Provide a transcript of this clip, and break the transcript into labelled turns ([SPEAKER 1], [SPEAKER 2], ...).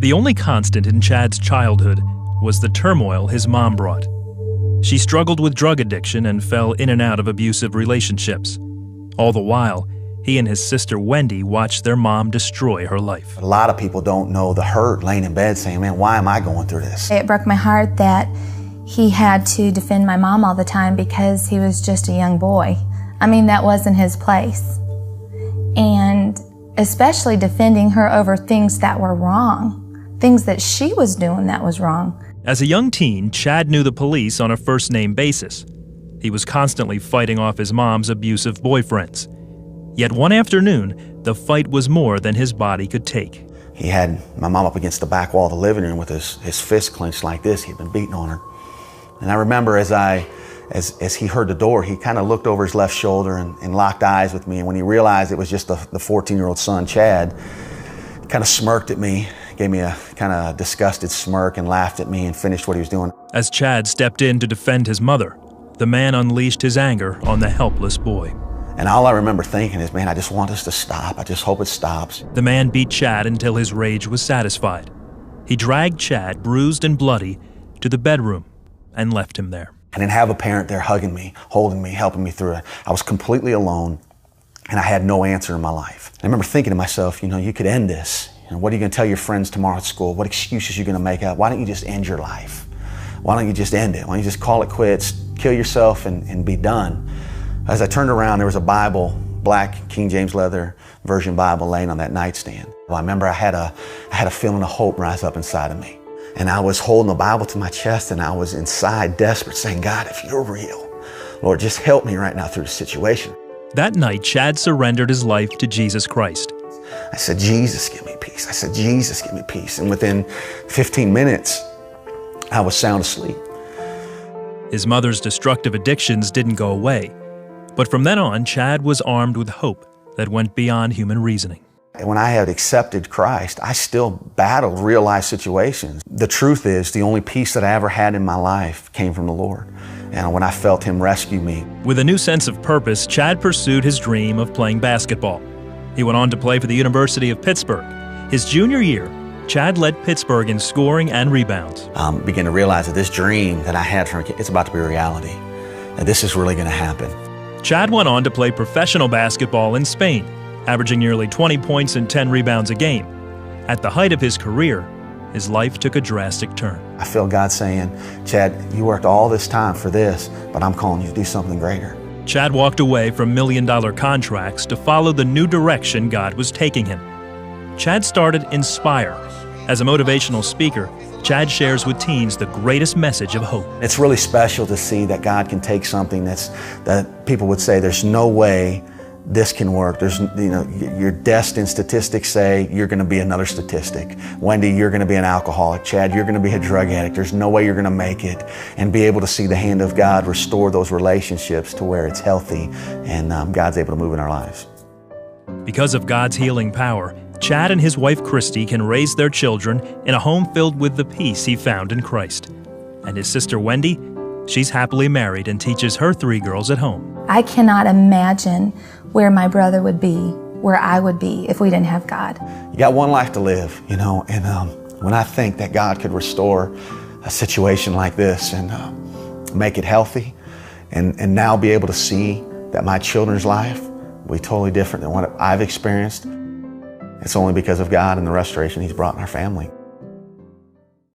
[SPEAKER 1] The only constant in Chad's childhood was the turmoil his mom brought. She struggled with drug addiction and fell in and out of abusive relationships. All the while, he and his sister Wendy watched their mom destroy her life.
[SPEAKER 2] A lot of people don't know the hurt laying in bed saying, man, why am I going through this?
[SPEAKER 3] It broke my heart that he had to defend my mom all the time because he was just a young boy. I mean, that wasn't his place. And especially defending her over things that were wrong, things that she was doing that was wrong.
[SPEAKER 1] As a young teen, Chad knew the police on a first-name basis. He was constantly fighting off his mom's abusive boyfriends. Yet one afternoon, the fight was more than his body could take.
[SPEAKER 2] He had my mom up against the back wall of the living room with his fist clenched like this. He'd been beating on her. And I remember as he heard the door, he kind of looked over his left shoulder and locked eyes with me. And when he realized it was just the 14-year-old son, Chad, he kind of smirked at me, gave me a kind of disgusted smirk and laughed at me and finished what he was doing.
[SPEAKER 1] As Chad stepped in to defend his mother, the man unleashed his anger on the helpless boy.
[SPEAKER 2] And all I remember thinking is, man, I just want this to stop. I just hope it stops.
[SPEAKER 1] The man beat Chad until his rage was satisfied. He dragged Chad, bruised and bloody, to the bedroom and left him there.
[SPEAKER 2] I didn't have a parent there hugging me, holding me, helping me through it. I was completely alone, and I had no answer in my life. I remember thinking to myself, you could end this. What are you going to tell your friends tomorrow at school? What excuses are you going to make out? Why don't you just end your life? Why don't you just end it? Why don't you just call it quits, kill yourself, and be done? As I turned around, there was a Bible, black King James leather version Bible laying on that nightstand. Well, I remember I had a feeling of hope rise up inside of me. And I was holding the Bible to my chest, and I was inside desperate, saying, God, if you're real, Lord, just help me right now through the situation.
[SPEAKER 1] That night, Chad surrendered his life to Jesus Christ.
[SPEAKER 2] I said, Jesus, give me peace. I said, Jesus, give me peace. And within 15 minutes, I was sound asleep.
[SPEAKER 1] His mother's destructive addictions didn't go away. But from then on, Chad was armed with hope that went beyond human reasoning.
[SPEAKER 2] And when I had accepted Christ, I still battled real-life situations. The truth is, the only peace that I ever had in my life came from the Lord. And when I felt Him rescue me.
[SPEAKER 1] With a new sense of purpose, Chad pursued his dream of playing basketball. He went on to play for the University of Pittsburgh. His junior year, Chad led Pittsburgh in scoring and rebounds.
[SPEAKER 2] Began to realize that this dream that I had from it's about to be a reality. That this is really going to happen.
[SPEAKER 1] Chad went on to play professional basketball in Spain, averaging nearly 20 points and 10 rebounds a game. At the height of his career, his life took a drastic turn.
[SPEAKER 2] I feel God saying, Chad, you worked all this time for this, but I'm calling you to do something greater.
[SPEAKER 1] Chad walked away from million-dollar contracts to follow the new direction God was taking him. Chad started Inspire. As a motivational speaker, Chad shares with teens the greatest message of hope.
[SPEAKER 2] It's really special to see that God can take something that people would say there's no way this can work. Your destined statistics say you're going to be another statistic. Wendy, you're going to be an alcoholic. Chad, you're going to be a drug addict. There's no way you're going to make it. And be able to see the hand of God restore those relationships to where it's healthy and God's able to move in our lives.
[SPEAKER 1] Because of God's healing power, Chad and his wife Christy can raise their children in a home filled with the peace he found in Christ. And his sister Wendy, she's happily married and teaches her 3 girls at home.
[SPEAKER 3] I cannot imagine where my brother would be, where I would be if we didn't have God.
[SPEAKER 2] You got one life to live, and when I think that God could restore a situation like this and make it healthy and now be able to see that my children's life will be totally different than what I've experienced, it's only because of God and the restoration He's brought in our family.